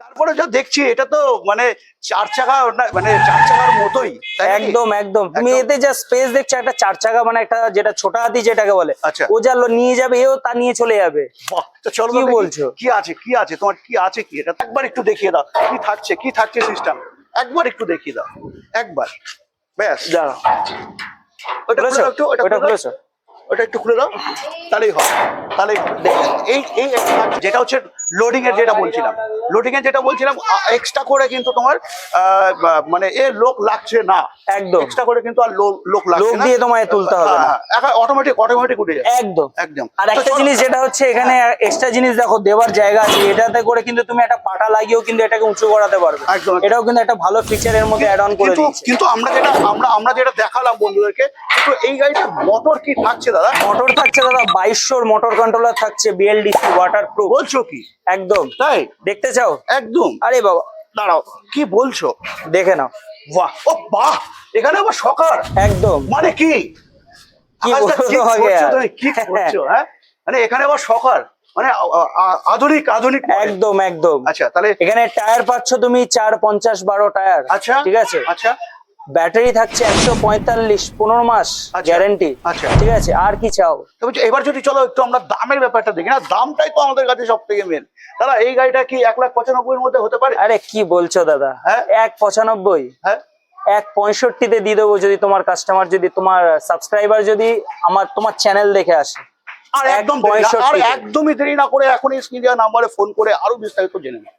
তারপরে যা দেখছি এটা তো মানে 4 চাকা মানে 4 চাকার মতোই, একদম একদম। তুমি এতে যা স্পেস দেখছো, একটা 4 চাকা মানে একটা যেটা ছোট হাতি যেটাকে বলে, আচ্ছা ও যা নিয়ে যাবে এও তা নিয়ে চলে যাবে। বাহ, তো চলো কি দেখি বলছো? কি আছে কি আছে তোমার, কি আছে কি এটা একবার একটু দেখিয়ে দাও, কি থাকছে সিস্টেম একবার একটু দেখিয়ে দাও একবার, ব্যাস। দাঁড়াও, ওটা খুলে খুলেছো? দাও একটু, ওটা খুলেছো? ওটা একটু খুলে দাও, তাহলেই হবে, তাহলেই হবে। এই এই যেটা হচ্ছে লোডিং এর যেটা বলছিলাম, এক্সট্রা করে কিন্তু তোমার মানে লোক লাগছে না, একদম এক্সট্রা করে কিন্তু আর লোক লাগছে লোক না, দিয়ে তোমায় তুলতে হবে না, অটোমেটিক উঠে যাবে একদম একদম। আর একটা জিনিস যেটা হচ্ছে এখানে এক্সট্রা জিনিস দেখো, দেওয়ার জায়গা আছে, এটাতে করে কিন্তু তুমি একটা পাটা লাগিয়েও কিন্তু এটাকে উঁচু করাতে পারবে। একদম। এটাও কিন্তু একটা ভালো ফিচারের মধ্যে অ্যাড অন করে দিয়েছে। কিন্তু আমরা যেটা দেখালাম বন্ধুদেরকে, কিন্তু এই গাড়িটার মোটর কি থাকছে দাদা? মোটর থাকছে দাদা 2200 মোটর কন্ট্রোলার থাকছে, বিএলডিসি ওয়াটারপ্রুফ। বলছো কি? একদম তাই? দেখতে চাও? একদম। আরে বাবা দাঁড়াও, কি বলছো? দেখে নাও। বাহ, ও বাহ, এখানে আবার সকার, একদম মানে কি কি আকাশটা বলবো ঠিক তোমাকে করছো আর। তুমি, কি করছো হ্যাঁ, মানে এখানে আবার সকার, মানে আধুনিক model। একদম একদম। আচ্ছা তাহলে এখানে টায়ার পাচ্ছ তুমি 450 12 টায়ার। আচ্ছা ঠিক আছে। আচ্ছা ব্যাটারি থাকছে 145 15 মাস আচ্ছা, গ্যারান্টি। আচ্ছা ঠিক আছে, আর কি চাও? তবে এবার যদি চলো একটু আমরা দামের ব্যাপারটা দেখি না, দামটাই তো আমাদের কাছে সব থেকে মেন। দাদা এই গাড়িটা কি 1,95,000 মধ্যে হতে পারে? আরে কি বলছো দাদা, হ্যাঁ 195? হ্যাঁ 165 দিয়ে দেবো, যদি তোমার কাস্টমার, যদি তোমার সাবস্ক্রাইবার যদি তোমার চ্যানেল দেখে আসে। আর একদমই দেরি না করে এখনই স্ক্রিনে দেওয়া নাম্বারে ফোন করে আরো বিস্তারিত জেনে নাও।